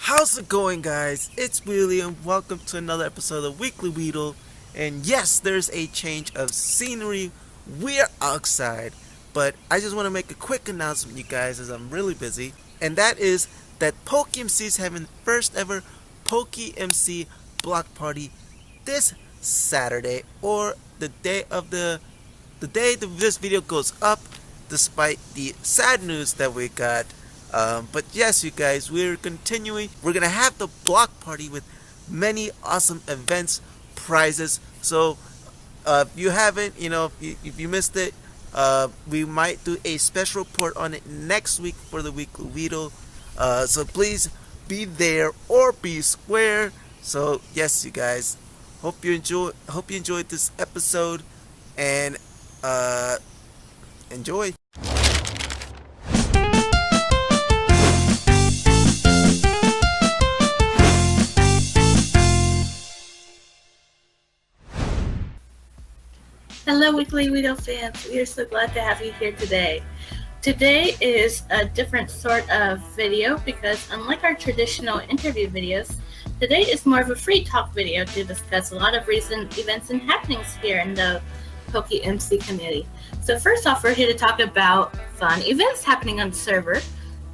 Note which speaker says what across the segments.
Speaker 1: How's it going, guys? It's William. Welcome to another episode of Weekly Weedle. And yes, there's a change of scenery. We're outside. But I just want to make a quick announcement, you guys, as I'm really busy. And that is that PokeMC is having first ever PokeMC block party this Saturday, or the day this video goes up, despite the sad news that we got. But yes, you guys, we're continuing. We're gonna have the block party with many awesome events, prizes. So if you haven't, if you missed it, we might do a special report on it next week for the weekly Weedle. So please be there or be square. So yes, you guys, hope you enjoyed this episode, and enjoy.
Speaker 2: Hello, Weekly Weedle fans. We are so glad to have you here today. Today is a different sort of video because, unlike our traditional interview videos, today is more of a free talk video to discuss a lot of recent events and happenings here in the PokeMC community. So first off, we're here to talk about fun events happening on the server.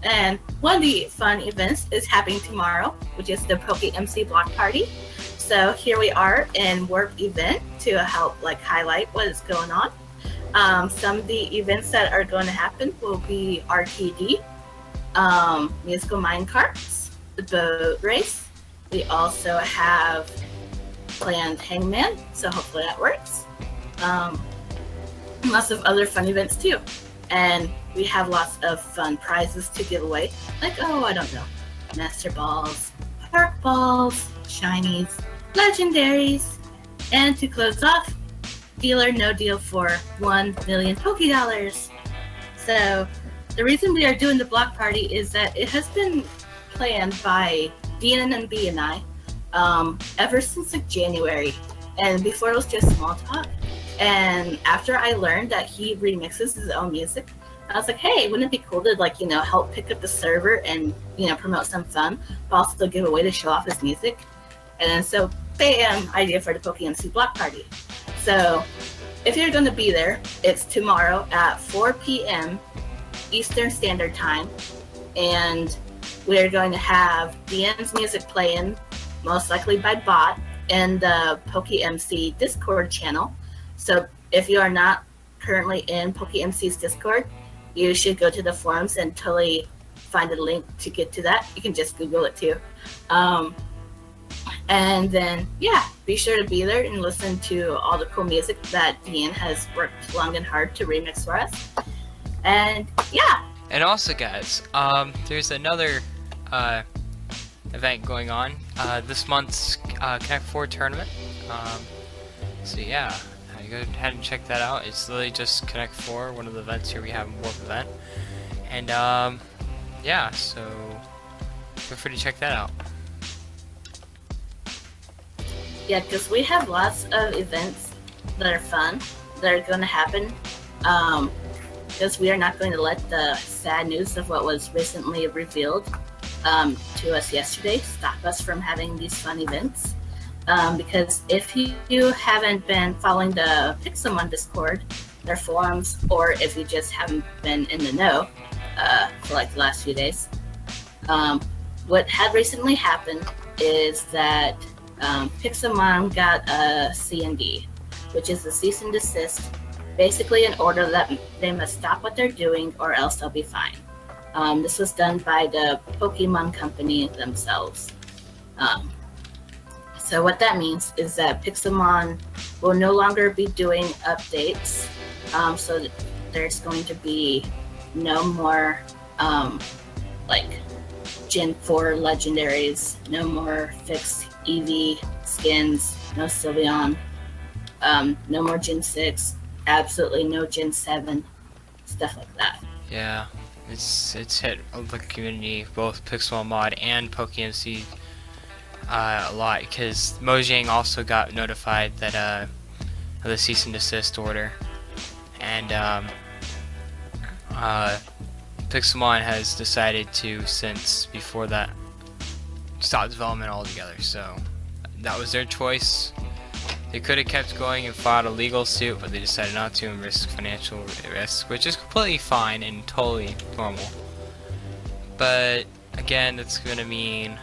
Speaker 2: And one of the fun events is happening tomorrow, which is the PokeMC block party. So here we are in work event to help highlight what is going on. Some of the events that are going to happen will be RTD, musical mine carts, the boat race. We also have planned hangman, so hopefully that works. Lots of other fun events too. And we have lots of fun prizes to give away, Master Balls, Park Balls, Shinies, Legendaries, and to close off, Deal or No Deal for 1 million Poke Dollars. So the reason we are doing the block party is that it has been planned by DNB and I ever since January, and before it was just small talk. And after I learned that he remixes his own music, I was like, hey, wouldn't it be cool to help pick up the server and promote some fun, but also give away to show off his music? And then so bam, idea for the PokeMC block party. So if you're going to be there, it's tomorrow at 4 p.m. Eastern Standard Time, and we're going to have DN's music playing, most likely by bot, in the PokeMC Discord channel. So if you are not currently in PokeMC's Discord, you should go to the forums and totally find a link to get to that. You can just Google it too. And then, be sure to be there and listen to all the cool music that Dean has worked long and hard to remix for us. And
Speaker 3: And also, guys, there's another event going on. This month's Connect 4 tournament. So you go ahead and check that out. It's literally just Connect 4, one of the events here we have in Warp event. And so feel free to check that out.
Speaker 2: Yeah, because we have lots of events that are fun, that are going to happen. Because we are not going to let the sad news of what was recently revealed to us yesterday stop us from having these fun events. Because if you haven't been following the Pixelmon Discord, their forums, or if you just haven't been in the know for the last few days, what had recently happened is that Pixelmon got a C&D, which is a cease and desist, basically an order that they must stop what they're doing or else they'll be fined. This was done by the Pokemon Company themselves. So what that means is that Pixelmon will no longer be doing updates. So there's going to be no more Gen 4 legendaries, no more fixed EV skins, no Sylveon, no more Gen 6, absolutely no Gen 7, stuff like that.
Speaker 3: Yeah, it's hit the community, both Pixel Mod and PokeMC, a lot, because Mojang also got notified that of the cease and desist order, and Pixelmon has decided to, since before that stop development altogether. So that was their choice. They could have kept going and filed a legal suit, but they decided not to and risk financial risk, which is completely fine and totally normal. But again, that's going to mean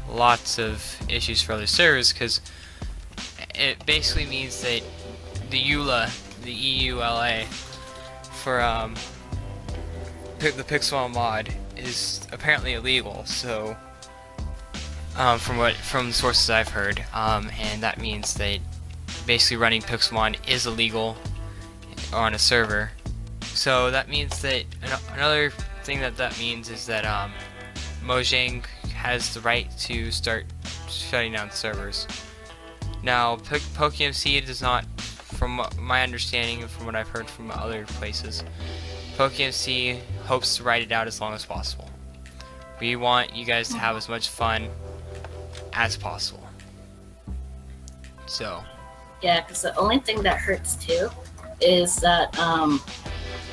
Speaker 3: lots of issues for other servers, because it basically means that the EULA for the Pixelmon mod is apparently illegal. So from the sources I've heard, and that means that basically running Pixelmon is illegal on a server. So that means that another thing that means is that Mojang has the right to start shutting down servers. Now, PokeMC does not, from my understanding and from what I've heard from other places, PokeMC hopes to ride it out as long as possible. We want you guys to have as much fun as possible. So.
Speaker 2: Yeah, because the only thing that hurts too is that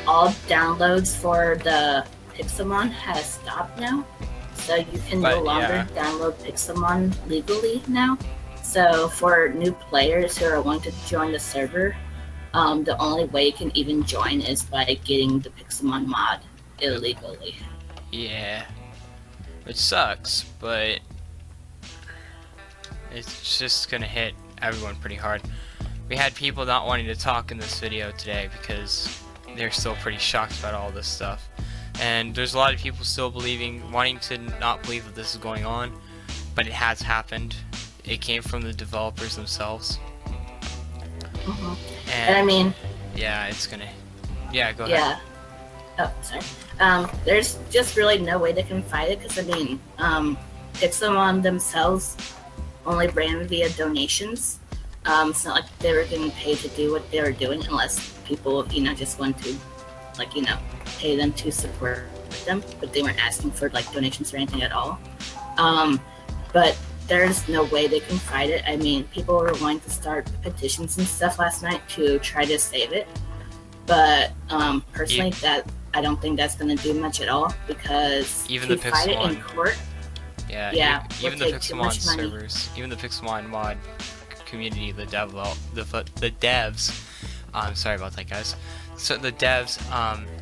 Speaker 2: all downloads for the Pixelmon has stopped now. So you can no longer download Pixelmon legally now. So for new players who are wanting to join the server, the only way you can even join is by getting the Pixelmon mod illegally.
Speaker 3: Yeah, which sucks, but it's just gonna hit everyone pretty hard. We had people not wanting to talk in this video today because they're still pretty shocked about all this stuff. And there's a lot of people still wanting to not believe that this is going on, but it has happened. It came from the developers themselves.
Speaker 2: And I mean,
Speaker 3: yeah, it's gonna. Yeah, go ahead.
Speaker 2: Yeah. Oh, sorry. There's just really no way they can fight it because I mean, Pixelmon themselves only ran via donations. It's not like they were getting paid to do what they were doing unless people, just want to, pay them to support them, but they weren't asking for, donations or anything at all. But there's no way they can fight it. I mean, people were wanting to start petitions and stuff last night to try to save it. But, personally, that I don't think that's going to do much at all because
Speaker 3: even
Speaker 2: to
Speaker 3: the
Speaker 2: fight it
Speaker 3: Pixelmon,
Speaker 2: in court,
Speaker 3: even the Pixelmon servers, even the Pixelmon mod community, the devs, sorry about that, guys. So the devs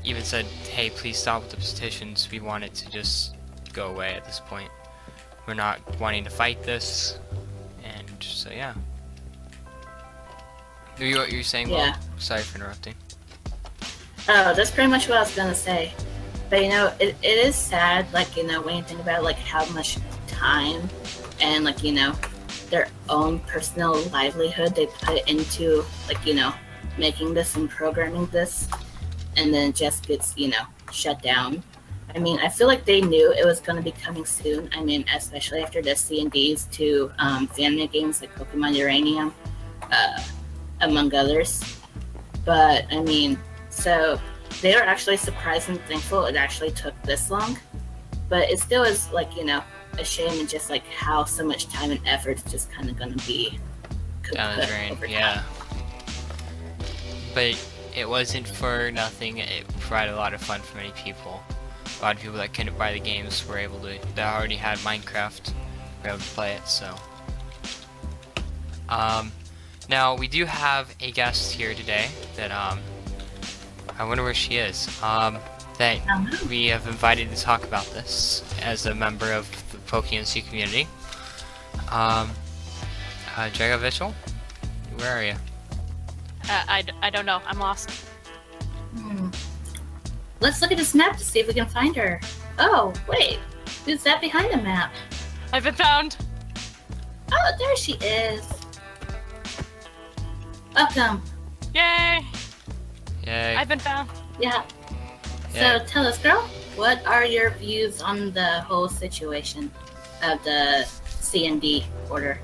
Speaker 3: even said, hey, please stop with the petitions. We want it to just go away at this point. We're not wanting to fight this, and so yeah. You're saying?
Speaker 2: Yeah.
Speaker 3: Well, sorry for interrupting.
Speaker 2: Oh, that's pretty much what I was gonna say. But it is sad, when you think about how much time and their own personal livelihood they put into making this and programming this, and then it just gets shut down. I mean, I feel like they knew it was going to be coming soon. I mean, especially after the C&Ds to fan games like Pokemon Uranium, among others. But I mean, so they are actually surprised and thankful it actually took this long. But it still is a shame and just how so much time and effort is just kind of going to be
Speaker 3: down the drain. Yeah. But it wasn't for nothing. It provided a lot of fun for many people. A lot of people that couldn't buy the games were able to, that already had Minecraft, were able to play it, so. Now, we do have a guest here today that, I wonder where she is, that we have invited to talk about this as a member of the PokeMC community. Drago Vitchell, where are you?
Speaker 4: I don't know. I'm lost.
Speaker 2: Let's look at this map to see if we can find her. Oh, wait. Who's that behind the map?
Speaker 4: I've been found.
Speaker 2: Oh, there she is. Welcome.
Speaker 4: Yay!
Speaker 3: Yay.
Speaker 4: I've been found.
Speaker 2: Yeah.
Speaker 3: Yeah.
Speaker 2: So tell us, girl, what are your views on the whole situation of the C&D order?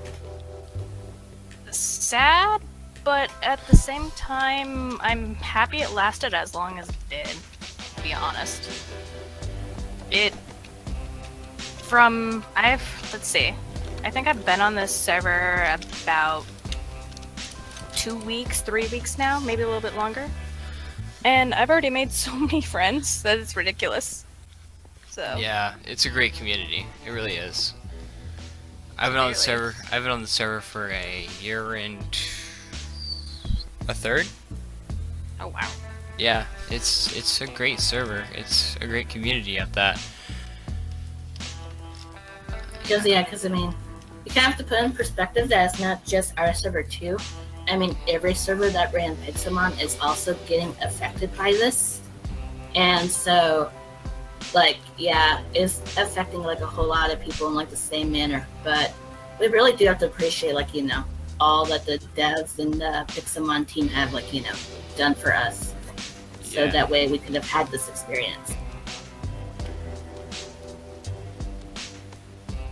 Speaker 4: Sad, but at the same time, I'm happy it lasted as long as it did, to be honest. Let's see. I think I've been on this server about 2 weeks, 3 weeks now, maybe a little bit longer. And I've already made so many friends that it's ridiculous. So
Speaker 3: Yeah, it's a great community. It really is. I've been on the
Speaker 4: Clearly.
Speaker 3: server. I've been on the server for a year and a third.
Speaker 4: Oh wow.
Speaker 3: Yeah, it's a great server. It's a great community at that.
Speaker 2: Because I mean, you kind of have to put in perspective that it's not just our server too. I mean, every server that ran Pixelmon is also getting affected by this, and so, like, yeah, it's affecting like a whole lot of people in like the same manner. But we really do have to appreciate, like, all that the devs and the Pixelmon team have, like, done for us, so
Speaker 3: Yeah.
Speaker 2: that way we could have had this experience.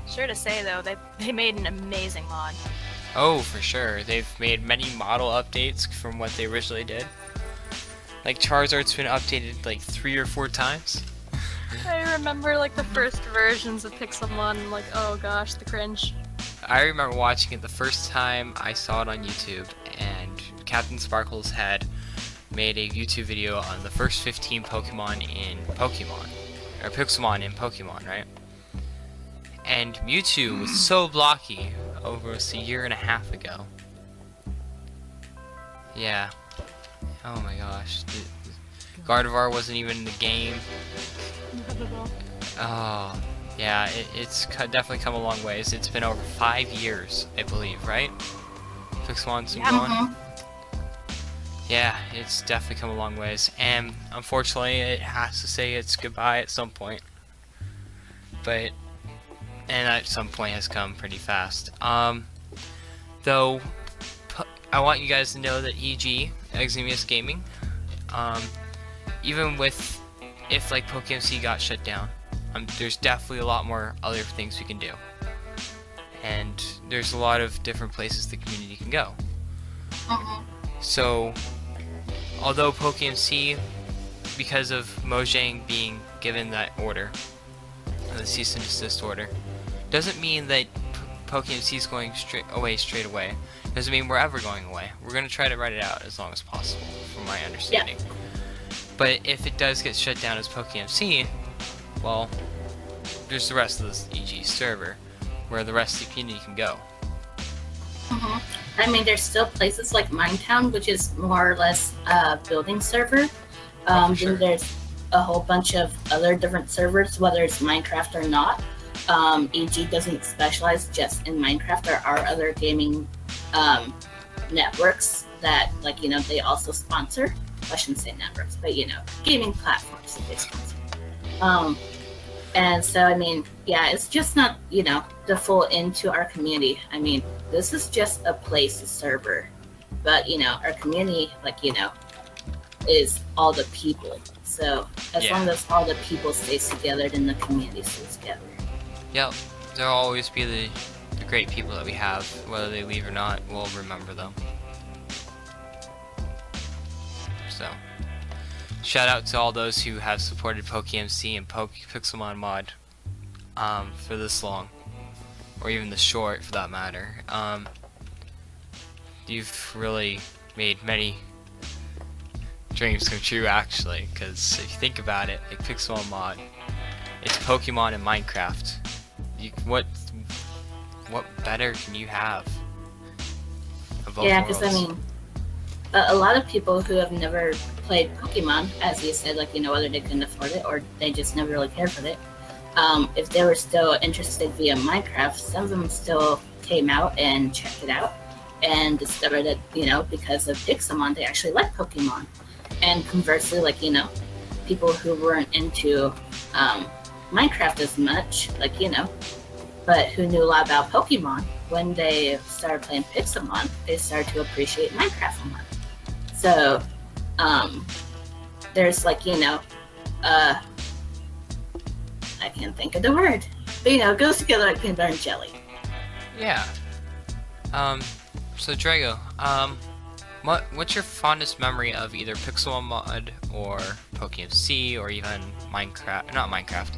Speaker 4: Sure to say though, they made an amazing mod.
Speaker 3: Oh, for sure. They've made many model updates from what they originally did. Like Charizard's been updated like 3 or 4 times.
Speaker 4: I remember like the first versions of Pixelmon, and like, oh gosh, the cringe.
Speaker 3: I remember watching it the first time I saw it on YouTube, and Captain Sparkles had made a YouTube video on the first 15 Pokemon in Pokemon. Or Pixelmon in Pokemon, right? And Mewtwo was so blocky over a year and a half ago. Yeah. Oh my gosh. Gardevoir wasn't even in the game. Oh, yeah, it's definitely come a long ways. It's been over 5 years, I believe, right? Pixelmon's been going?
Speaker 2: Mhm.
Speaker 3: Yeah, it's definitely come a long ways. And unfortunately, it has to say its goodbye at some point. But, and at some point has come pretty fast. Though, I want you guys to know that EG, Eximius Gaming, even with, if like PokeMC got shut down, there's definitely a lot more other things we can do. And there's a lot of different places the community can go.
Speaker 2: Mhm.
Speaker 3: So, although PokeMC, because of Mojang being given that order, the cease and desist order, doesn't mean that PokeMC is going straight away. Doesn't mean we're ever going away. We're going to try to write it out as long as possible, from my understanding. But if it does get shut down as PokeMC, well, there's the rest of this EG server, where the rest of the community can go.
Speaker 2: Mhm. I mean, there's still places like Minetown, which is more or less a building server.
Speaker 3: For sure.
Speaker 2: Then there's a whole bunch of other different servers, whether it's Minecraft or not. EG doesn't specialize just in Minecraft. There are other gaming networks that, like, they also sponsor. I shouldn't say networks, but, gaming platforms that they sponsor. And so, I mean, yeah, it's just not, the full into our community. I mean, this is just a place, a server. But, our community, like, is all the people. So, as long as all the people stays together, then the community stays together.
Speaker 3: Yep, there'll always be the great people that we have, whether they leave or not, we'll remember them. So, shout out to all those who have supported PokeMC and Pixelmon mod for this long, or even this short for that matter. You've really made many dreams come true, actually, because if you think about it, like Pixelmon mod, it's Pokemon and Minecraft. What better can you have of both
Speaker 2: Yeah,
Speaker 3: worlds?
Speaker 2: because, I mean, a lot of people who have never played Pokemon, as you said, like, whether they couldn't afford it or they just never really cared for it, if they were still interested via Minecraft, some of them still came out and checked it out and discovered that, because of Pixelmon, they actually like Pokemon. And conversely, like, people who weren't into Minecraft as much, like, but who knew a lot about Pokemon, when they started playing Pixelmon, they started to appreciate Minecraft more. So, there's, like, I can't think of the word, but, it goes together like peanut butter and jelly.
Speaker 3: Yeah. So Drago, what's your fondest memory of either Pixelmon mod or PokeMC or even Minecraft? Not Minecraft.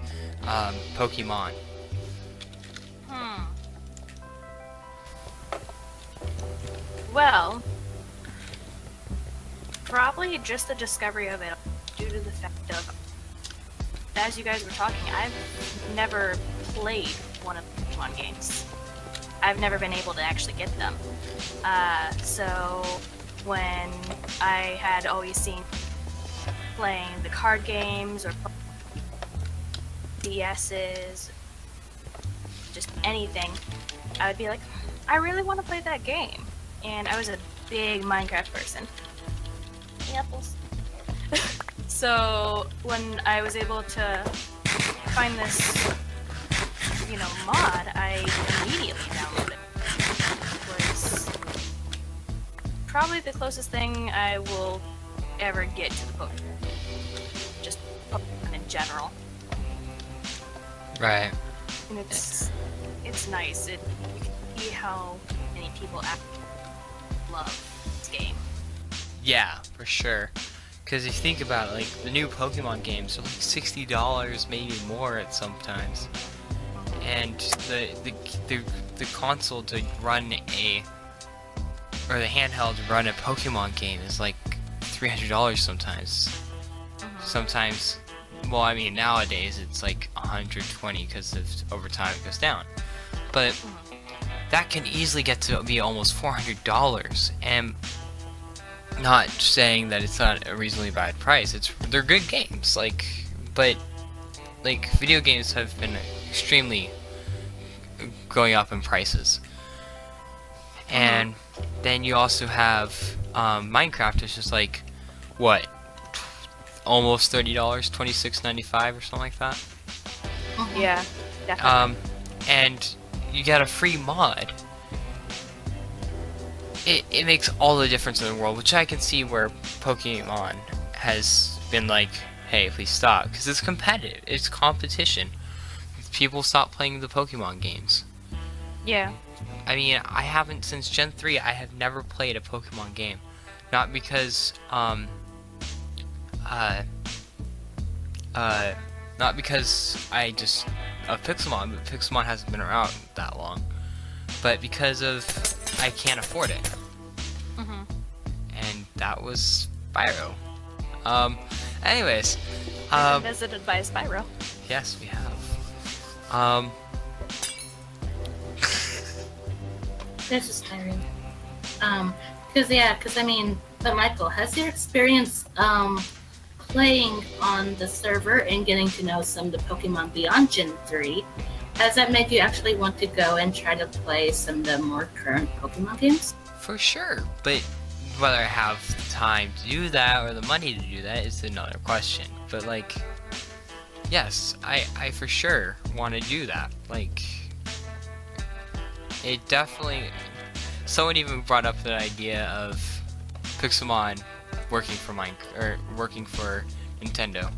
Speaker 3: Pokemon.
Speaker 4: Well, probably just the discovery of it, due to the fact of, as you guys were talking, I've never played one of the Pokemon games. I've never been able to actually get them. So when I had always seen playing the card games or DS's, just anything, I would be like, I really want to play that game. And I was a big Minecraft person. Apples. So when I was able to find this, mod, I immediately downloaded it. It was probably the closest thing I will ever get to the Pokemon. Just Pokemon in general.
Speaker 3: Right.
Speaker 4: And it's nice. You can see how many people actually love this game.
Speaker 3: Yeah, for sure. Because if you think about it, like, the new Pokemon games are like $60, maybe more at sometimes. And the console to run or the handheld to run a Pokemon game is like $300 sometimes. Sometimes, well, I mean, nowadays it's like $120 because over time it goes down. But that can easily get to be almost $400, and not saying that it's not a reasonably bad price. They're good games, but video games have been extremely going up in prices. And then you also have Minecraft is just like what, almost $30, $26.95 or something like that.
Speaker 4: Yeah, definitely.
Speaker 3: And you get a free mod. It makes all the difference in the world, which I can see where Pokemon has been like, hey, please stop, because it's competitive. It's competition. People stop playing the Pokemon games.
Speaker 4: Yeah.
Speaker 3: I mean, I haven't since Gen 3. I have never played a Pokemon game, not because not because I just of Pixelmon, but Pixelmon hasn't been around that long, but because of I can't afford it. And that was Spyro. Anyways,
Speaker 4: Been visited by Spyro.
Speaker 3: yes, we have.
Speaker 2: There's just tiring. Because I mean, but Michael, has your experience playing on the server and getting to know some of the Pokemon beyond Gen 3, has that made you actually want to go and try to play some of the more current Pokemon games?
Speaker 3: For sure, but whether I have the time to do that or the money to do that is another question. But like, yes, I for sure want to do that. Like, it definitely. Someone even brought up the idea of Pixelmon working for working for Nintendo,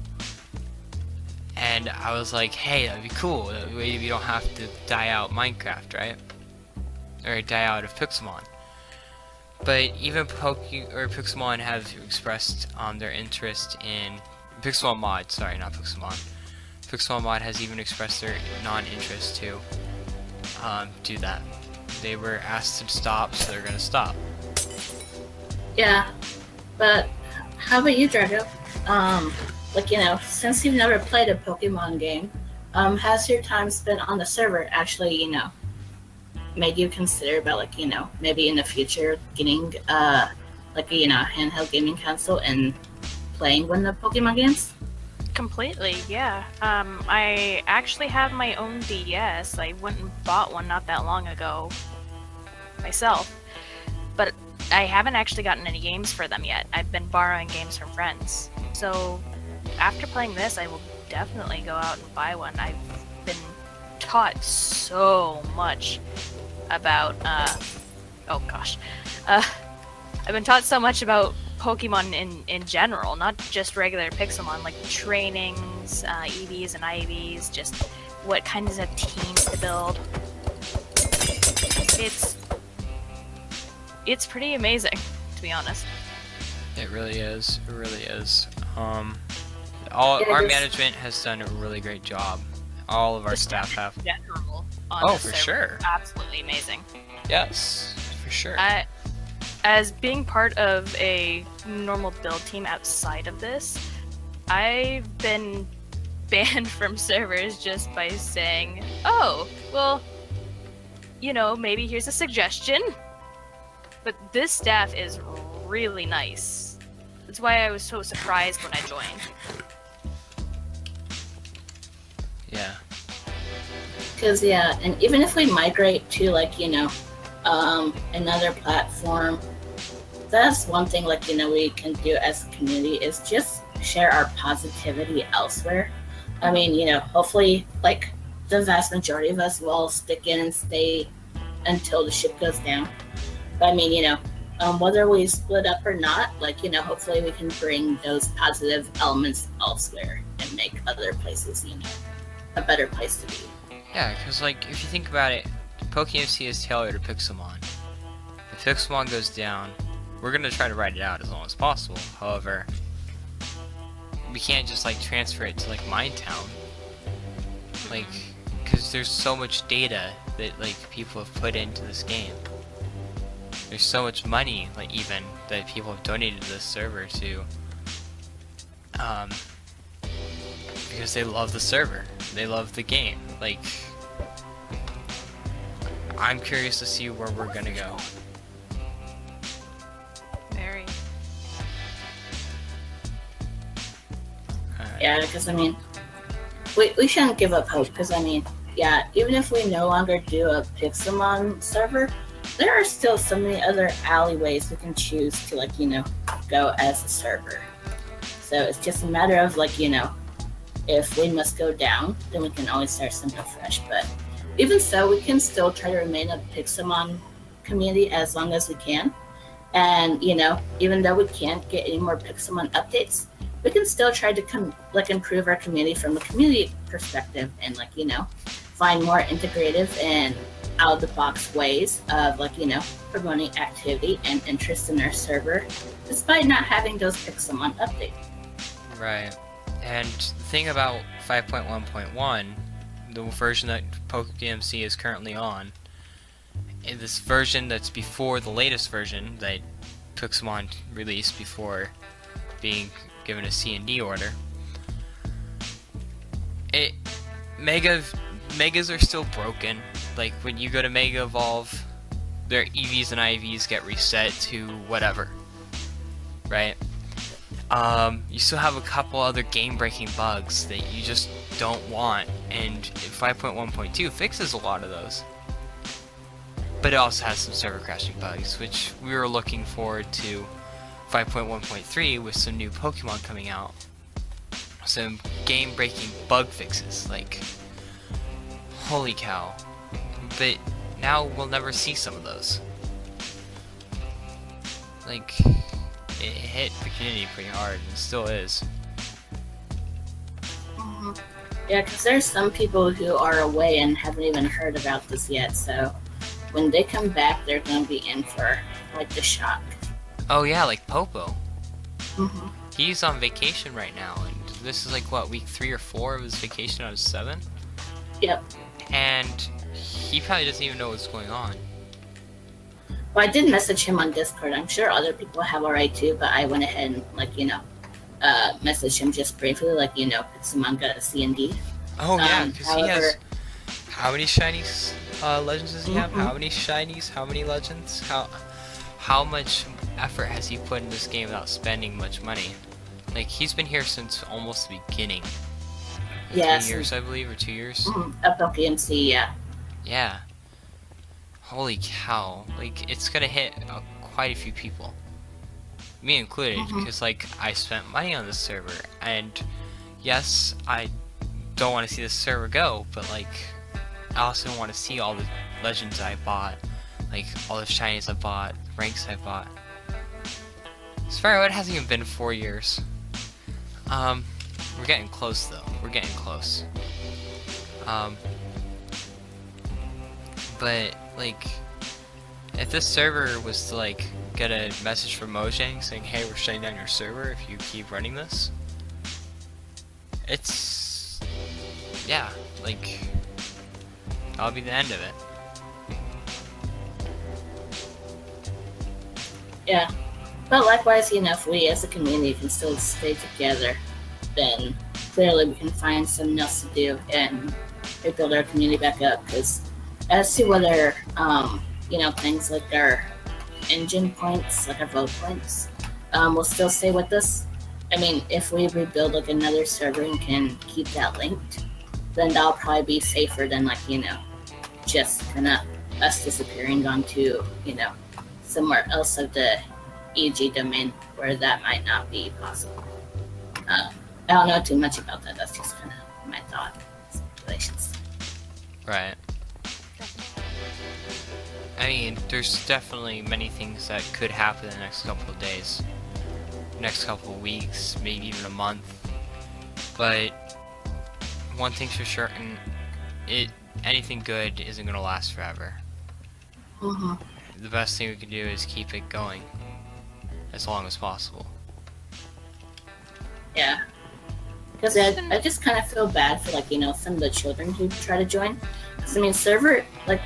Speaker 3: and I was like, hey, that'd be cool. That way you don't have to die out Minecraft, right? Or die out of Pixelmon. But even Pixelmon have expressed their interest in Pixelmon Mod. Sorry, not Pixelmon. Pixelmon Mod has even expressed their non-interest to do that. They were asked to stop, so they're gonna stop.
Speaker 2: Yeah, but how about you, Drago? Since you've never played a Pokemon game, has your time spent on the server actually, made you consider about maybe in the future getting a handheld gaming console and playing one of the Pokemon games?
Speaker 4: Completely, yeah. I actually have my own DS. I went and bought one not that long ago myself, but I haven't actually gotten any games for them yet. I've been borrowing games from friends. So after playing this, I will definitely go out and buy one. I've been taught so much about I've been taught so much about Pokemon in general, not just regular Pixelmon, like trainings, EVs and IVs, just what kinds of teams to build. It's pretty amazing, to be honest.
Speaker 3: It really is. It really is. Our management has done a really great job. All of our staff have.
Speaker 4: General on
Speaker 3: Oh,
Speaker 4: this
Speaker 3: for
Speaker 4: server,
Speaker 3: sure.
Speaker 4: absolutely amazing.
Speaker 3: Yes, for sure.
Speaker 4: As being part of a normal build team outside of this, I've been banned from servers just by saying, oh, well, you know, maybe here's a suggestion. But this staff is really nice. That's why I was so surprised when I joined.
Speaker 3: Yeah.
Speaker 2: Because, yeah, and even if we migrate to, like, you know, another platform, that's one thing, like, you know, we can do as a community is just share our positivity elsewhere. I mean, you know, hopefully, like, the vast majority of us will stick in and stay until the ship goes down. But I mean, you know, whether we split up or not, like, you know, hopefully we can bring those positive elements elsewhere and make other places, you know, a better place to be.
Speaker 3: Yeah, because, like, if you think about it, PokeMC is tailored to Pixelmon. If Pixelmon goes down, we're going to try to ride it out as long as possible. However, we can't just, like, transfer it to, like, Minetown. Like, because there's so much data that, like, people have put into this game. There's so much money, like, even, that people have donated to this server to, because they love the server. They love the game. Like, I'm curious to see where we're gonna go.
Speaker 4: Very.
Speaker 2: Yeah, because I mean, we shouldn't give up hope. Because I mean, yeah, even if we no longer do a Pixelmon server, there are still so many other alleyways we can choose to, like, you know, go as a server. So it's just a matter of, like, you know, if we must go down, then we can always start something fresh. But even so, we can still try to remain a Pixelmon community as long as we can. And, you know, even though we can't get any more Pixelmon updates, we can still try to improve our community from a community perspective and, like, you know, find more integrative and out of the box ways of, like, you know, promoting activity and interest in our server, despite not having those Pixelmon updates.
Speaker 3: Right. And the thing about 5.1.1, the version that PokeMC is currently on, is this version that's before the latest version that Pixelmon released before being given a C&D order. Megas are still broken. Like, when you go to Mega Evolve, their EVs and IVs get reset to whatever, right? You still have a couple other game-breaking bugs that you just don't want, and 5.1.2 fixes a lot of those. But it also has some server crashing bugs, which we were looking forward to 5.1.3 with some new Pokemon coming out. Some game-breaking bug fixes, like, holy cow. But now we'll never see some of those. Like, it hit the community pretty hard, and still is.
Speaker 2: Mm-hmm. Yeah, because there's some people who are away and haven't even heard about this yet, so when they come back, they're going to be in for, like, the shock.
Speaker 3: Oh yeah, like Popo.
Speaker 2: Mm-hmm.
Speaker 3: He's on vacation right now, and this is, like, what, week 3 or 4 of his vacation out of 7?
Speaker 2: Yep.
Speaker 3: And he probably doesn't even know what's going on.
Speaker 2: Well, I did message him on Discord. I'm sure other people have already too, but I went ahead and, like, you know, messaged him just briefly, like, you know, Pixelmon got a C&D.
Speaker 3: Oh yeah, because he has... How many shinies legends does he have?
Speaker 2: Mm-hmm.
Speaker 3: How many shinies? How many legends? How much effort has he put in this game without spending much money? Like, he's been here since almost the beginning.
Speaker 2: Yes.
Speaker 3: 3 years, I believe, or 2 years?
Speaker 2: A PokeMC, yeah.
Speaker 3: Yeah. Holy cow. Like, it's gonna hit quite a few people. Me included, because, like, I spent money on this server, and yes, I don't want to see this server go, but, like, I also want to see all the legends I bought, like, all the shinies I bought, ranks I bought. As far as it hasn't even been 4 years. We're getting close, though. We're getting close. But, like, if this server was to, like, get a message from Mojang saying, hey, we're shutting down your server if you keep running this, it's... yeah, like, that'll be the end of it.
Speaker 2: Yeah. But likewise, you know, if we as a community can still stay together, then clearly we can find something else to do and rebuild our community back up, because as to whether things like our engine points, like our vote points, will still stay with us. I mean, if we rebuild like another server and can keep that linked, then that'll probably be safer than just kind of us disappearing onto somewhere else of the EG domain where that might not be possible. I don't know too much about that. That's just kind of my thought speculations.
Speaker 3: Right. I mean, there's definitely many things that could happen in the next couple of days, next couple of weeks, maybe even a month. But one thing's for certain, anything good isn't gonna last forever.
Speaker 2: Mm-hmm.
Speaker 3: The best thing we can do is keep it going as long as possible.
Speaker 2: Yeah. Because I just kind of feel bad for some of the children who try to join. Because I mean,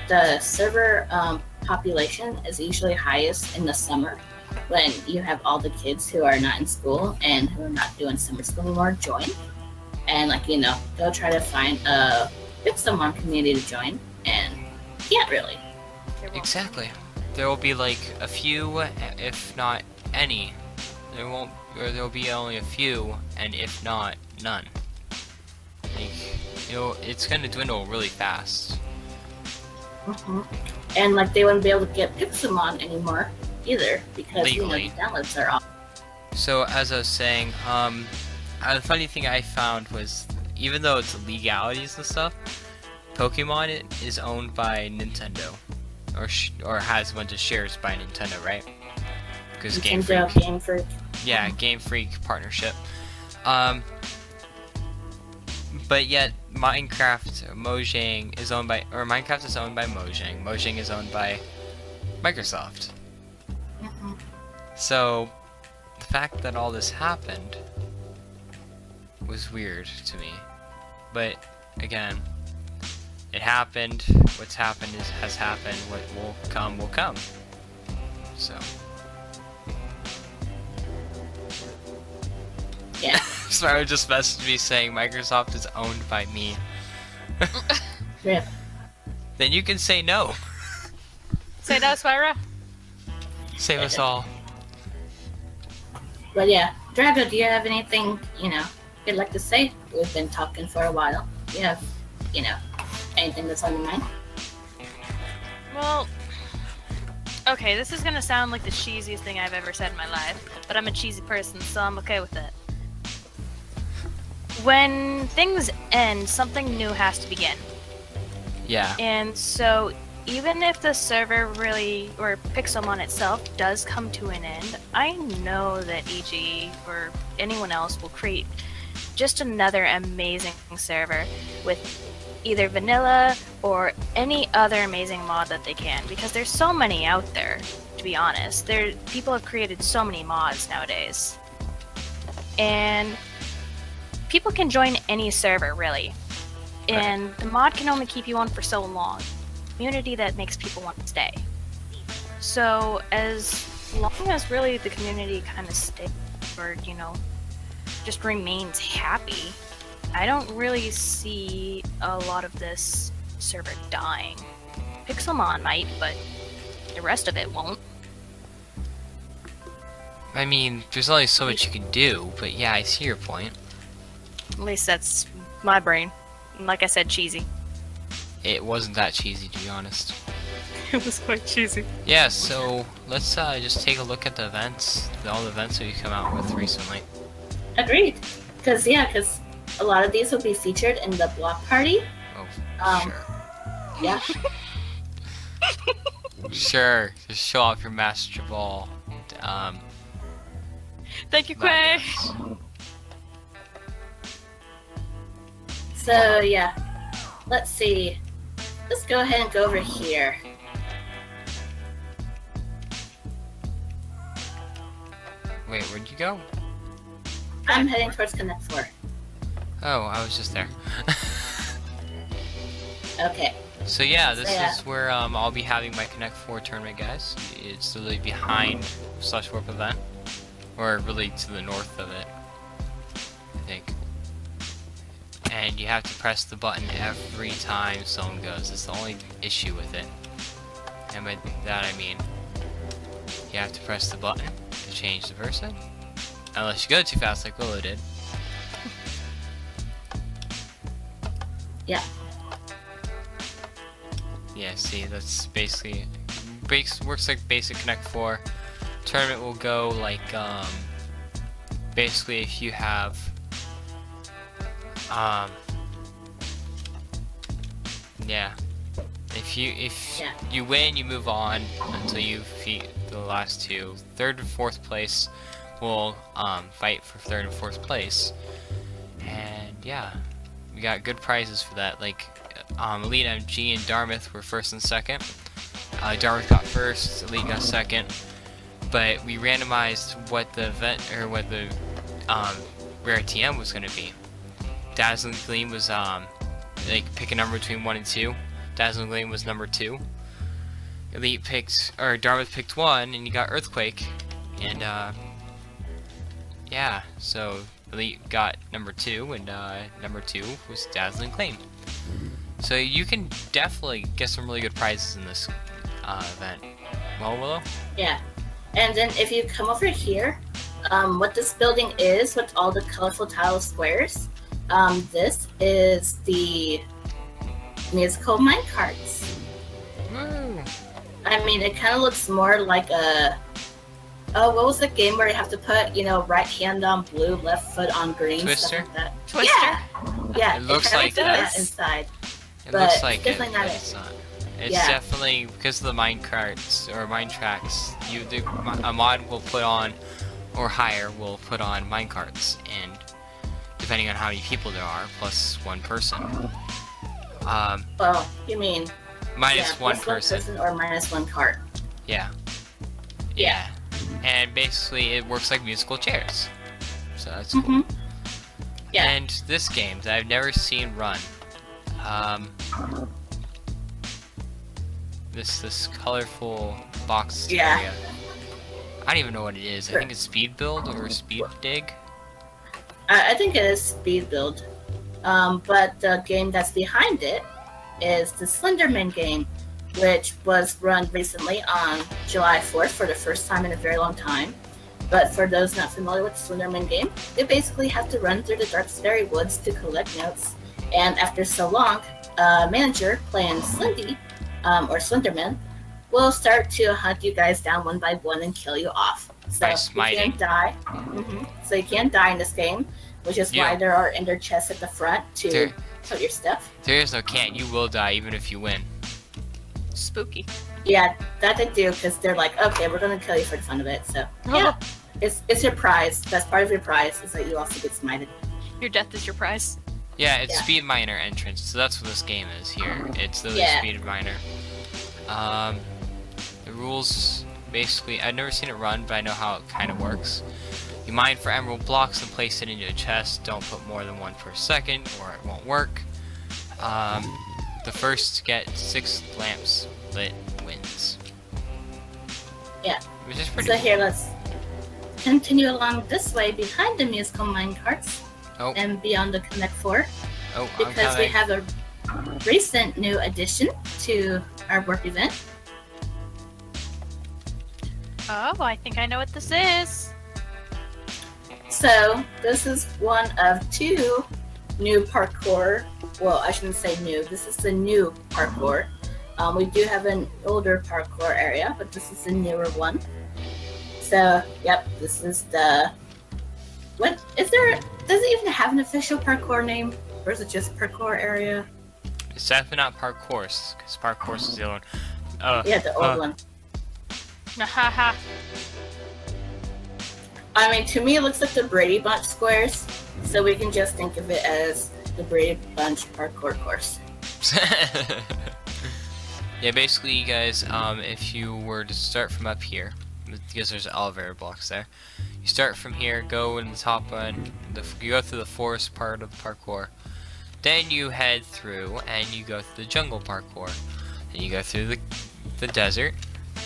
Speaker 2: the server population is usually highest in the summer when you have all the kids who are not in school and who are not doing summer school anymore join, and they'll try to find pick someone community to join, and can't really.
Speaker 3: Exactly. There will be like a few, if not any. There will be only a few, and if not, none. Like, it's gonna dwindle really fast.
Speaker 2: Mm-hmm. And they wouldn't be able to get Pixelmon anymore either because
Speaker 3: Legally.
Speaker 2: the downloads are off.
Speaker 3: So as I was saying, the funny thing I found was, even though it's legalities and stuff, Pokemon is owned by Nintendo, or has a bunch of shares by Nintendo, right? Because Game Freak. Yeah, Game Freak partnership. But yet Mojang is owned by Mojang. Mojang is owned by Microsoft.
Speaker 2: Mm-hmm.
Speaker 3: So the fact that all this happened was weird to me. But again, it happened. What's happened has happened. What will come will come. So.
Speaker 2: Yeah.
Speaker 3: Spyro just messaged me saying Microsoft is owned by me.
Speaker 2: Yeah.
Speaker 3: Then you can say no.
Speaker 4: Say no, Spyro.
Speaker 3: Save us all.
Speaker 2: But yeah, Drago, do you have anything you'd like to say? We've been talking for a while. Do you have anything that's on your mind?
Speaker 4: Well, okay, this is gonna sound like the cheesiest thing I've ever said in my life, but I'm a cheesy person, so I'm okay with it. When things end, something new has to begin.
Speaker 3: Yeah.
Speaker 4: And so, even if the server really, or Pixelmon itself, does come to an end, I know that EG or anyone else will create just another amazing server with either vanilla or any other amazing mod that they can, because there's so many out there, to be honest. People have created so many mods nowadays. And people can join any server, really. And the mod can only keep you on for so long. Community that makes people want to stay. So as long as really the community kind of stays, or just remains happy, I don't really see a lot of this server dying. Pixelmon might, but the rest of it won't.
Speaker 3: I mean, there's only so much you can do, but yeah, I see your point.
Speaker 4: At least that's my brain. And like I said, cheesy.
Speaker 3: It wasn't that cheesy, to be honest.
Speaker 4: It was quite cheesy.
Speaker 3: Yeah, so let's just take a look at the events, all the events that we come out with recently.
Speaker 2: Agreed. Because a lot of these will be featured in the block party.
Speaker 3: Oh, sure.
Speaker 2: Yeah.
Speaker 3: Sure, just show off your Master Ball.
Speaker 4: Thank you, Quay.
Speaker 2: So yeah, let's see. Let's go ahead and go over here.
Speaker 3: Wait, where'd you go?
Speaker 2: I'm heading towards Connect 4.
Speaker 3: Oh, I was just there.
Speaker 2: Okay.
Speaker 3: So yeah, this is where I'll be having my Connect 4 tournament, guys. It's literally behind /warp event, or really to the north of it, I think. and you have to press the button every time someone goes. It's the only issue with it. And by that I mean you have to press the button to change the person, unless you go too fast like Willow did.
Speaker 2: Yeah.
Speaker 3: Yeah, see, that's basically works like basic Connect 4. Tournament will go like basically if you have yeah. If you win, you move on until you defeat the last two. Third and fourth place will fight for third and fourth place. And yeah, we got good prizes for that. Like Elite MG and Dartmouth were first and second. Dartmouth got first, Elite got second. But we randomized what the event or what the rare TM was going to be. Dazzling Gleam was like pick a number between 1 and 2. Dazzling Gleam was number 2. Elite picked, or Dartmouth picked 1, and you got Earthquake. And yeah, so Elite got number 2, and number 2 was Dazzling Gleam. So you can definitely get some really good prizes in this event. Well, Willow?
Speaker 2: Yeah. And then if you come over here, what this building is with all the colorful tile squares, this is the musical minecarts.
Speaker 3: Woo!
Speaker 2: I mean, it kind of looks more like a... Oh, what was the game where you have to put, right hand on blue, left foot on green?
Speaker 3: Twister?
Speaker 2: Stuff like that.
Speaker 4: Twister?
Speaker 2: Yeah! Yeah,
Speaker 3: It looks
Speaker 2: kinda
Speaker 3: like
Speaker 2: that
Speaker 3: that.
Speaker 2: inside.
Speaker 3: It
Speaker 2: But
Speaker 3: looks like
Speaker 2: it's
Speaker 3: it,
Speaker 2: definitely
Speaker 3: but
Speaker 2: not
Speaker 3: it's not. It's
Speaker 2: Yeah.
Speaker 3: definitely because of the mine carts or mine tracks. A mod will put on, or hire will put on mine carts, and depending on how many people there are, plus one person.
Speaker 2: Well, you mean...
Speaker 3: Minus
Speaker 2: yeah,
Speaker 3: one
Speaker 2: plus
Speaker 3: person.
Speaker 2: or minus one cart.
Speaker 3: Yeah. Yeah. And basically, it works like musical chairs. So that's cool.
Speaker 2: Mm-hmm. Yeah.
Speaker 3: And this game that I've never seen run. This colorful box
Speaker 2: Yeah.
Speaker 3: area. I don't even know what it is. I think it's speed build or speed dig.
Speaker 2: I think it is speed build. But the game that's behind it is the Slenderman game, which was run recently on July 4th for the first time in a very long time. But for those not familiar with the Slenderman game, you basically have to run through the dark scary woods to collect notes. And after so long, a manager playing Slendy, or Slenderman, will start to hunt you guys down one by one and kill you off. So
Speaker 3: By
Speaker 2: you
Speaker 3: smiting.
Speaker 2: can't die. So you can't die in this game, which is why
Speaker 3: Yeah.
Speaker 2: there are ender chests at the front to
Speaker 3: There-
Speaker 2: put your stuff.
Speaker 3: There is no can't. You will die even if you win.
Speaker 4: Spooky.
Speaker 2: Yeah, that they do, because they're like, okay, we're gonna kill you for the fun of it. So yeah, it's your prize. That's part of your prize, is that you also get smited.
Speaker 4: Your death is your prize.
Speaker 3: Yeah, it's
Speaker 2: Yeah.
Speaker 3: speed miner entrance. So that's what this game is here. It's the
Speaker 2: Yeah.
Speaker 3: speed miner. The rules basically, I've never seen it run, but I know how it kind of works. You mine for emerald blocks and place it into a chest. Don't put more than one per second, or it won't work. The first to get 6 lamps lit wins.
Speaker 2: Yeah.
Speaker 3: Which is pretty
Speaker 2: So
Speaker 3: cool.
Speaker 2: here, let's continue along this way behind the musical minecarts
Speaker 3: Oh,
Speaker 2: and beyond the Connect 4,
Speaker 3: I'm
Speaker 2: because we
Speaker 3: coming.
Speaker 2: have a recent new addition to our work event.
Speaker 4: Oh, I think I know what this is.
Speaker 2: So this is one of 2 new parkour. Well, I shouldn't say new. This is the new parkour. We do have an older parkour area, but this is the newer one. So, yep, this is the... What is there? Does it even have an official parkour name, or is it just parkour area?
Speaker 3: It's definitely not park course, because park course is the other one.
Speaker 2: Yeah, the old one.
Speaker 4: Haha.
Speaker 2: I mean, to me, it looks like the Brady Bunch squares, so we can just think of it as the Brady Bunch parkour course.
Speaker 3: Yeah, basically, you guys, if you were to start from up here, because there's elevator blocks there, you start from here, go in the top one, you go through the forest part of the parkour, then you head through and you go through the jungle parkour, then you go through the desert,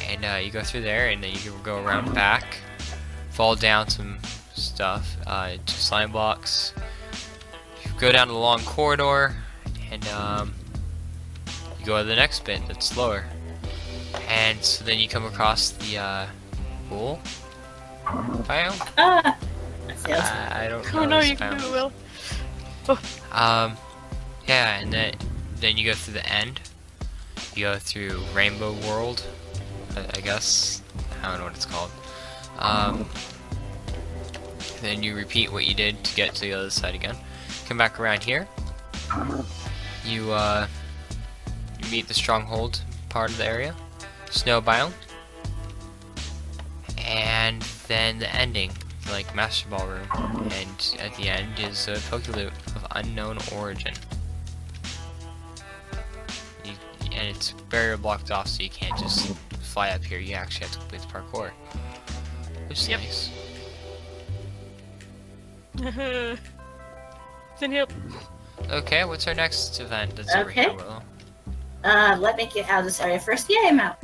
Speaker 3: and you go through there, and then you can go around back, fall down some stuff, slime blocks. go down the long corridor, and you go to the next bit that's slower. And so then you come across the pool biome.
Speaker 2: That failed.
Speaker 3: I don't know.
Speaker 4: Oh no,
Speaker 3: this
Speaker 4: you can
Speaker 3: biome.
Speaker 4: do it, Will.
Speaker 3: Yeah, and then you go through the end. You go through Rainbow World, I guess. I don't know what it's called. Then you repeat what you did to get to the other side again. Come back around here. You meet the stronghold part of the area, snow biome, and then the ending, like Master Ball Room, and at the end is a Pokeloop of unknown origin. And it's barrier blocked off, so you can't just fly up here. You actually have to complete the parkour, which is
Speaker 4: Yep.
Speaker 3: nice.
Speaker 4: Then help.
Speaker 3: Okay, what's our next event that's over
Speaker 2: Okay.
Speaker 3: here, Willow?
Speaker 2: Let me get out of this area first. Yay, I'm out.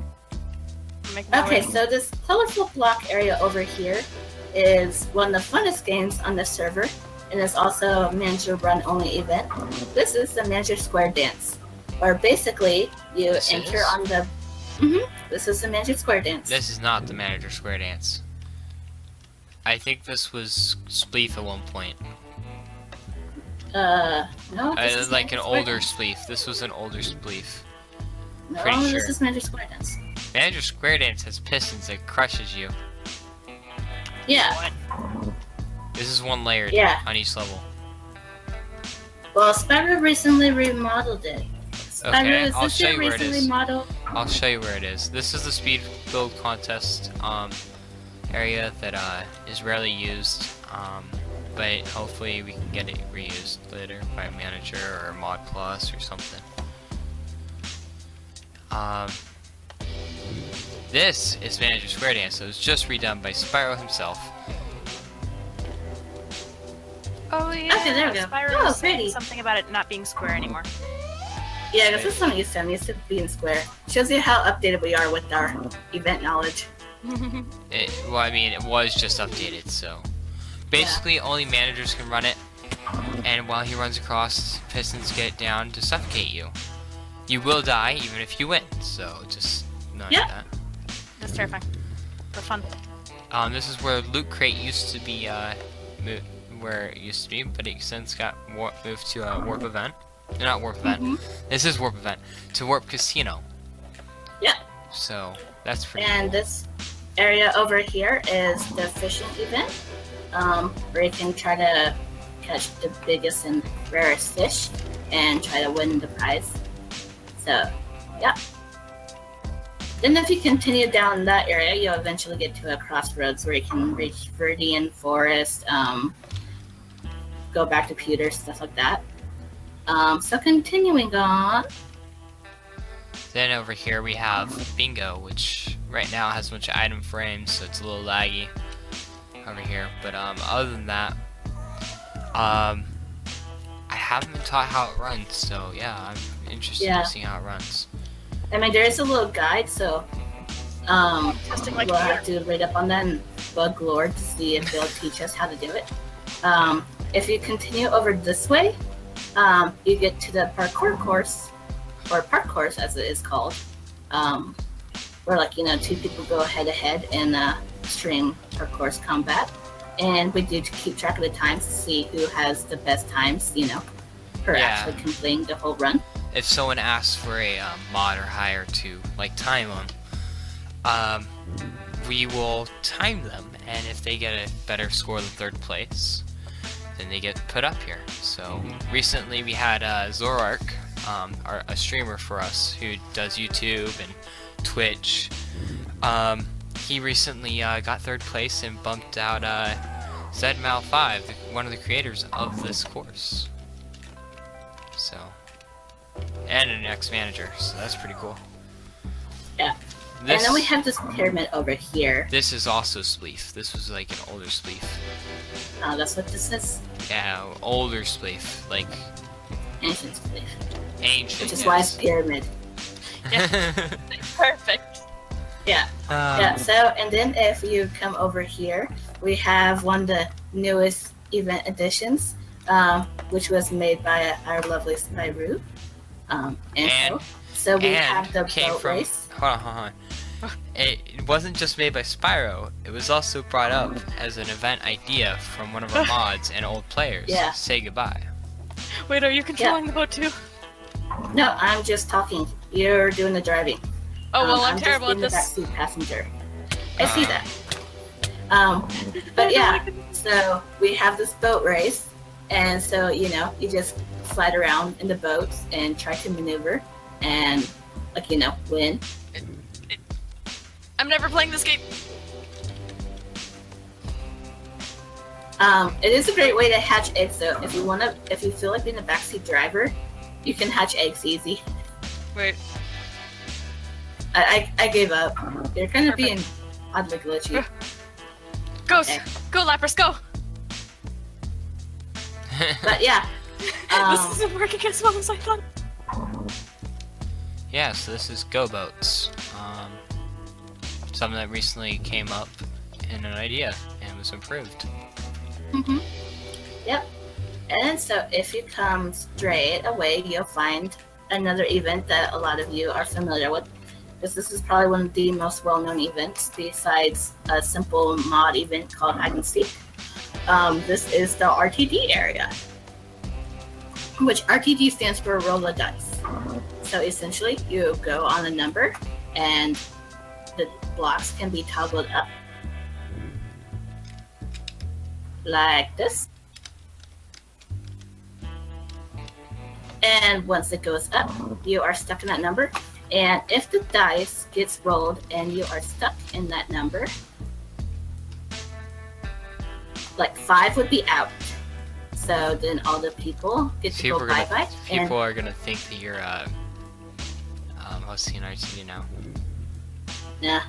Speaker 4: Make my
Speaker 2: Okay,
Speaker 4: way.
Speaker 2: so this colorful block area over here is one of the funnest games on the server, and it's also a manager run only event. This is the manager square dance, where basically you
Speaker 3: This
Speaker 2: enter
Speaker 3: is?
Speaker 2: on the. This is the manager square dance.
Speaker 3: This is not the Manager Square Dance. I think this was Spleef at one point.
Speaker 2: No, this is
Speaker 3: Like an
Speaker 2: Manager Square
Speaker 3: older
Speaker 2: Dance.
Speaker 3: Spleef. This was an older Spleef.
Speaker 2: No,
Speaker 3: pretty
Speaker 2: this
Speaker 3: sure.
Speaker 2: is manager square dance.
Speaker 3: Manager Square Dance has pistons that crushes you.
Speaker 2: Yeah.
Speaker 4: What?
Speaker 3: This is one layer
Speaker 2: Yeah.
Speaker 3: on each level.
Speaker 2: Well, Spyro recently remodeled it.
Speaker 3: Okay,
Speaker 2: Spyro
Speaker 3: I'll show you where it
Speaker 2: recently
Speaker 3: is.
Speaker 2: modeled.
Speaker 3: I'll show you where it is. This is the speed build contest area that is rarely used, but hopefully we can get it reused later by a manager or mod plus or something. This is Manager Square Dance, so it's just redone by Spyro himself.
Speaker 4: Oh yeah.
Speaker 2: Okay, there we go.
Speaker 4: Spyro
Speaker 2: Oh,
Speaker 4: was saying
Speaker 2: pretty.
Speaker 4: something about it not being square anymore.
Speaker 2: Yeah, this is something you said. It used to be in square. Shows you how updated we are with our event knowledge.
Speaker 3: Well, I mean, it was just updated, so basically only managers can run it, and while he runs across, pistons get down to suffocate you. You will die even if you win, so just know
Speaker 2: Yeah.
Speaker 3: that.
Speaker 4: That's terrifying. For fun.
Speaker 3: This is where Loot Crate used to be, where it used to be, but it since got moved to a Warp Event. Not Warp Event. This is Warp Event. To Warp Casino.
Speaker 2: Yeah.
Speaker 3: So, that's pretty
Speaker 2: And
Speaker 3: cool.
Speaker 2: this area over here is the fishing event, where you can try to catch the biggest and rarest fish and try to win the prize. So, yeah. Then if you continue down that area, you'll eventually get to a crossroads where you can reach Verdian Forest, go back to Pewter, stuff like that. So continuing on.
Speaker 3: Then over here we have Bingo, which right now has a bunch of item frames, so it's a little laggy over here. But other than that, I haven't been taught how it runs, so yeah, I'm interested
Speaker 2: Yeah.
Speaker 3: in seeing how it runs.
Speaker 2: I mean, there is a little guide, so
Speaker 4: Testing like
Speaker 2: we'll
Speaker 4: a
Speaker 2: have to read up on that and bug Lord to see if they'll teach us how to do it. If you continue over this way, you get to the parkour course, or park course as it is called, where two people go head to head in extreme parkour combat, and we do to keep track of the times to see who has the best times, per
Speaker 3: Yeah.
Speaker 2: actually completing the whole run.
Speaker 3: If someone asks for a mod or hire to like time them, we will time them, and if they get a better score than third place, then they get put up here. So recently we had Zorark, a streamer for us who does YouTube and Twitch. He recently got third place and bumped out Zedmal5, one of the creators of this course. So, and an ex-manager, so that's pretty cool.
Speaker 2: Yeah.
Speaker 3: This,
Speaker 2: And then we have this pyramid over here.
Speaker 3: this is also Spleef. This was like an older Spleef.
Speaker 2: That's what this is.
Speaker 3: Yeah, older Spleef. Like,
Speaker 2: Ancient belief.
Speaker 3: ancient.
Speaker 2: Which is why it's pyramid.
Speaker 4: Perfect.
Speaker 2: Yeah. Yeah. So, and then if you come over here, we have one of the newest event additions, which was made by our lovely Spyro.
Speaker 3: And-
Speaker 2: so we
Speaker 3: and
Speaker 2: have the
Speaker 3: came
Speaker 2: boat
Speaker 3: from.
Speaker 2: race.
Speaker 3: Hold on. It wasn't just made by Spyro. It was also brought up as an event idea from one of our mods and old players.
Speaker 2: Yeah.
Speaker 3: Say goodbye.
Speaker 4: Wait, are you controlling the boat too?
Speaker 2: No, I'm just talking. You're doing the driving.
Speaker 4: Oh well, I'm
Speaker 2: just
Speaker 4: terrible at
Speaker 2: being the
Speaker 4: this.
Speaker 2: backseat passenger. I see that. But yeah, so we have this boat race, and so you just slide around in the boats and try to maneuver, and win.
Speaker 4: I'm never playing this game.
Speaker 2: It is a great way to hatch eggs, though. If you feel like being a backseat driver, you can hatch eggs easy.
Speaker 4: Wait.
Speaker 2: I gave up. They're kind of
Speaker 4: Perfect.
Speaker 2: being oddly glitchy.
Speaker 4: Go,
Speaker 2: Okay.
Speaker 4: go, Lapras, go!
Speaker 2: But yeah,
Speaker 4: This isn't working as well as I thought.
Speaker 3: Yeah, so this is Go Boats. Something that recently came up in an idea and was improved.
Speaker 2: Yep. And so if you come straight away, you'll find another event that a lot of you are familiar with. Because this is probably one of the most well-known events besides a simple mod event called Hide and Seek. This is the RTD area, which RTD stands for roll a dice. So essentially, you go on a number, and the blocks can be toggled up like this. And once it goes up, you are stuck in that number. And if the dice gets rolled and you are stuck in that number, like 5 would be out. So then all the people get to go bye-bye.
Speaker 3: People are gonna think that you're hosting an RTD now.
Speaker 2: Nah.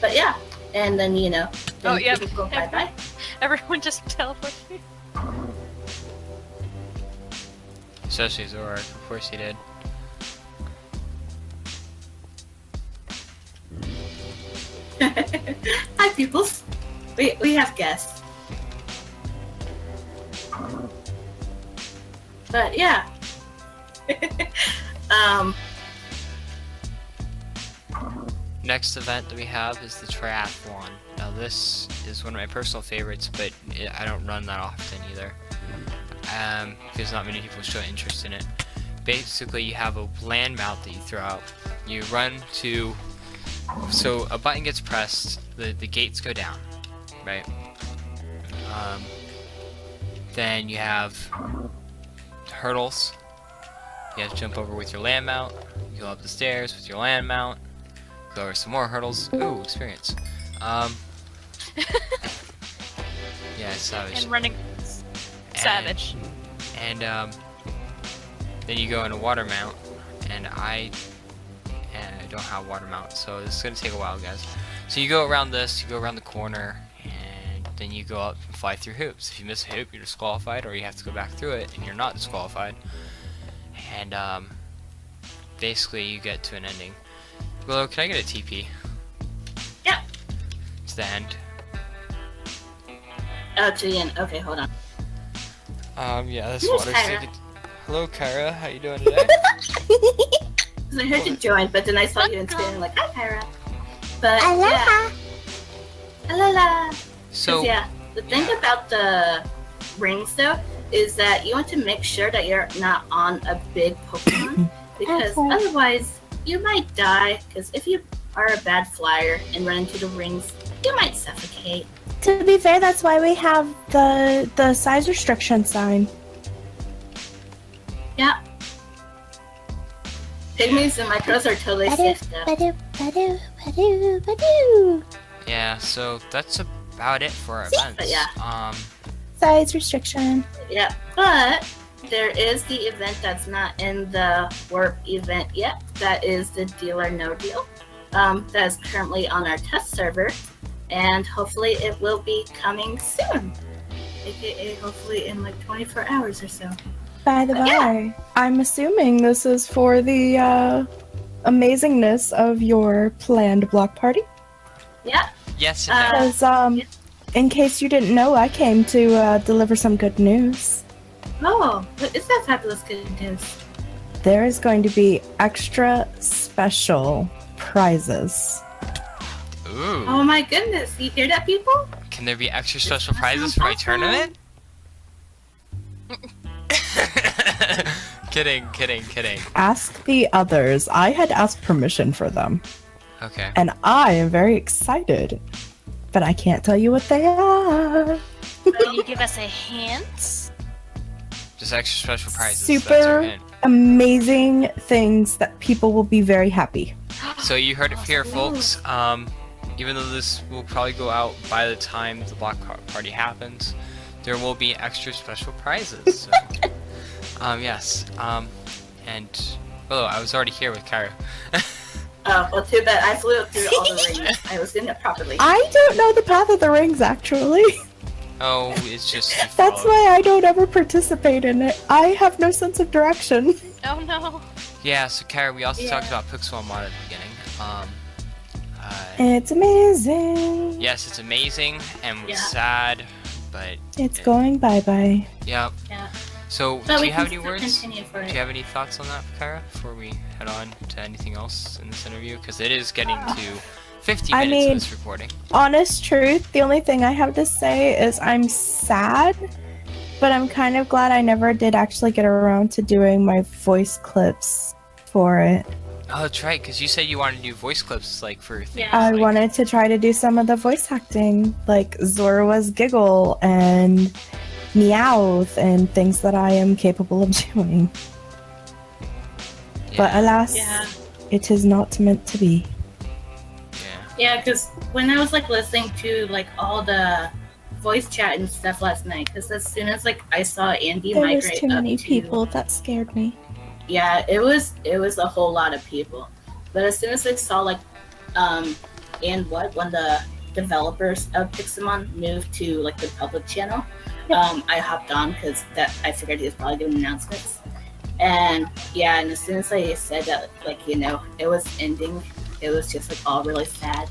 Speaker 2: But yeah. And then, then
Speaker 4: Oh, yeah.
Speaker 2: people go bye-bye.
Speaker 4: Everyone just teleported me.
Speaker 3: Especially Zorak, of course he did.
Speaker 2: Hi, peoples. We have guests. But yeah.
Speaker 3: Next event that we have is the triathlon. Now this is one of my personal favorites, but I don't run that often either. Because not many people show interest in it. Basically, you have a land mount that you throw out. You run to... So a button gets pressed, the gates go down, right? Then you have hurdles. You have to jump over with your land mount. You go up the stairs with your land mount. Go over some more hurdles. Ooh, experience. Yeah, it's savage.
Speaker 4: And running savage.
Speaker 3: And then you go in a water mount, and I don't have water mount, so this is gonna take a while, guys. So you go around this, you go around the corner, and then you go up and fly through hoops. If you miss a hoop, you're disqualified, or you have to go back through it, and you're not disqualified. And basically, you get to an ending. Willow, can I get a TP?
Speaker 2: Yeah.
Speaker 3: To the end.
Speaker 2: Oh, to the end. Okay, hold on.
Speaker 3: Yeah, this
Speaker 2: Who's
Speaker 3: water's
Speaker 2: Kyra?
Speaker 3: taking... Hello, Kyra. How you doing today?
Speaker 2: Because I heard you join, but then I saw you in Spain, like, hi, Kyra. But yeah. Aloha.
Speaker 3: So,
Speaker 2: Yeah, the thing about the rings, though, is that you want to make sure that you're not on a big Pokemon, because otherwise you might die, because if you are a bad flyer and run into the rings, you might suffocate.
Speaker 5: To be fair, that's why we have the size restriction sign.
Speaker 2: Yeah. Pygmies and micros are totally safe, though.
Speaker 3: yeah, so that's about it for our
Speaker 2: See?
Speaker 3: events.
Speaker 2: But yeah.
Speaker 5: Size restriction.
Speaker 2: Yeah, but there is the event that's not in the Warp event yet. That is the Deal or No Deal. That is currently on our test server, and hopefully it will be coming soon. AKA hopefully in like 24 hours or so.
Speaker 5: By the
Speaker 2: But
Speaker 5: by, I'm assuming this is for the amazingness of your planned block party.
Speaker 2: Yeah,
Speaker 3: Yes and no.
Speaker 5: Because in case you didn't know, I came to deliver some good news.
Speaker 2: Oh, what is that fabulous good news?
Speaker 5: There is going to be extra special prizes.
Speaker 3: Ooh.
Speaker 2: Oh my goodness, you hear that, people?
Speaker 3: Can there be extra special
Speaker 2: That
Speaker 3: prizes
Speaker 2: sounds
Speaker 3: for my
Speaker 2: awesome.
Speaker 3: tournament? Kidding.
Speaker 5: Ask the others. I had asked permission for them,
Speaker 3: Okay.
Speaker 5: and I am very excited, but I can't tell you what they are.
Speaker 4: Can you give us a hint?
Speaker 3: Just extra special prizes.
Speaker 5: Super-
Speaker 3: That's our hint.
Speaker 5: Amazing things that people will be very happy.
Speaker 3: So you heard it here, folks. Even though this will probably go out by the time the block party happens, there will be extra special prizes. So, yes. And Willow, I was already here with Kyra.
Speaker 2: Oh, well, too bad. I flew through all the rings. I was doing it properly.
Speaker 5: I don't know the path of the rings, actually.
Speaker 3: Oh, it's just you
Speaker 5: That's
Speaker 3: followed.
Speaker 5: why I don't ever participate in it. I have no sense of direction.
Speaker 4: Oh no.
Speaker 3: Yeah. So Kyra, we also
Speaker 2: Yeah.
Speaker 3: talked about Pixelmon at the beginning.
Speaker 5: It's amazing.
Speaker 3: Yes, it's amazing and was
Speaker 2: Yeah.
Speaker 3: sad, but
Speaker 5: It's going bye-bye.
Speaker 3: yeah.
Speaker 2: Yeah.
Speaker 3: So,
Speaker 2: But
Speaker 3: do
Speaker 2: we
Speaker 3: you have
Speaker 2: can
Speaker 3: any
Speaker 2: still
Speaker 3: words?
Speaker 2: continue for
Speaker 3: Do
Speaker 2: it.
Speaker 3: you have any thoughts on that, Kyra, before we head on to anything else in this interview? Because it is getting to 50
Speaker 5: I
Speaker 3: minutes
Speaker 5: mean-
Speaker 3: of this recording.
Speaker 5: Honest truth, the only thing I have to say is I'm sad, but I'm kind of glad I never did actually get around to doing my voice clips for it.
Speaker 3: Oh, that's right, because you said you wanted to do voice clips, like, for things.
Speaker 2: Yeah.
Speaker 5: I
Speaker 3: like-
Speaker 5: wanted to try to do some of the voice acting, like Zora's Giggle and Meowth and things that I am capable of doing.
Speaker 3: Yeah,
Speaker 5: But alas,
Speaker 2: Yeah.
Speaker 5: it is not meant to be.
Speaker 3: yeah.
Speaker 2: Yeah, because when I was like listening to like all the voice chat and stuff last night, because as soon as like I saw Andy
Speaker 5: There was
Speaker 2: migrate
Speaker 5: too many
Speaker 2: up to,
Speaker 5: people that scared me.
Speaker 2: yeah, it was a whole lot of people. But as soon as I saw like, and when the developers of Pixelmon moved to like the public channel, I hopped on because that I figured he was probably doing announcements. And yeah, and as soon as I said that, like, you know, it was ending, it was just like all really sad.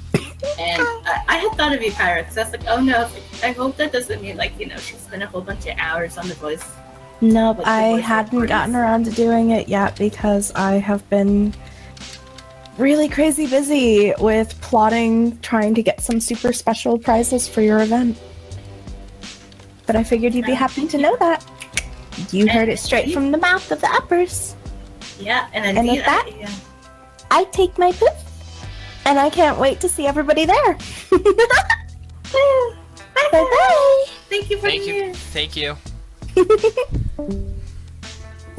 Speaker 2: And I had thought of you, Kyra, because I was like, oh no, I hope that doesn't mean like, you know, she spent a whole bunch of hours on the voice.
Speaker 5: Nope,
Speaker 2: Like the
Speaker 5: I
Speaker 2: voice
Speaker 5: hadn't
Speaker 2: recordings.
Speaker 5: gotten around to doing it yet because I have been really crazy busy with plotting, trying to get some super special prizes for your event. But I figured you'd be happy to know that. You heard it straight from the mouth of the uppers.
Speaker 2: Yeah, and
Speaker 5: And
Speaker 2: indeed,
Speaker 5: with that-
Speaker 2: yeah.
Speaker 5: I take my poop, and I can't wait to see everybody there. Bye-bye.
Speaker 2: Thank you for
Speaker 3: Thank
Speaker 2: the
Speaker 3: you.
Speaker 2: news.
Speaker 3: Thank you.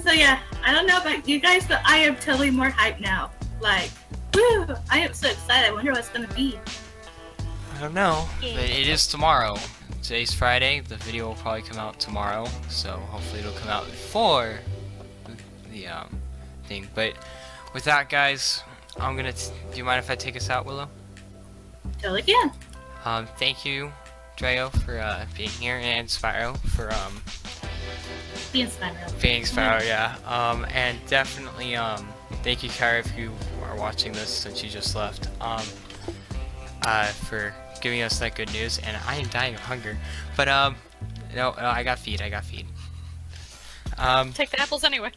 Speaker 2: So yeah, I don't know about you guys, but I am totally more hyped now. Like, woo! I am so excited. I wonder what it's gonna be.
Speaker 3: I don't know,
Speaker 4: Yeah.
Speaker 3: but it is tomorrow. Today's Friday. The video will probably come out tomorrow, so hopefully it'll come out before the thing. But with that, guys, I'm gonna. Do you mind if I take us out, Willow?
Speaker 2: Totally can.
Speaker 3: Thank you, Dreo, for being here, and Spyro for
Speaker 2: Be inspired.
Speaker 3: being Spyro, yeah. And definitely thank you, Kyra, if you are watching this since you just left. For giving us that good news, and I am dying of hunger. But no, I got feed.
Speaker 4: Take the apples anyway.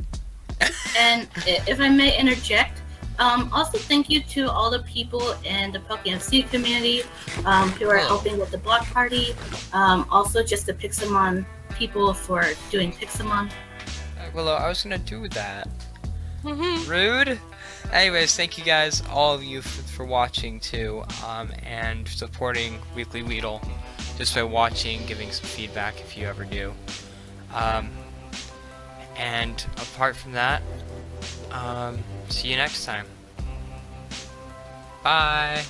Speaker 2: And if I may interject, also thank you to all the people in the PokeMC community who are
Speaker 3: Oh.
Speaker 2: helping with the block party. Also just the Pixelmon people for doing Pixelmon.
Speaker 3: Willow, I was gonna do that.
Speaker 4: Mm-hmm.
Speaker 3: Rude. Anyways, thank you guys, all of you, for watching too, and supporting Weekly Weedle just by watching, giving some feedback if you ever do. And apart from that, see you next time. Bye.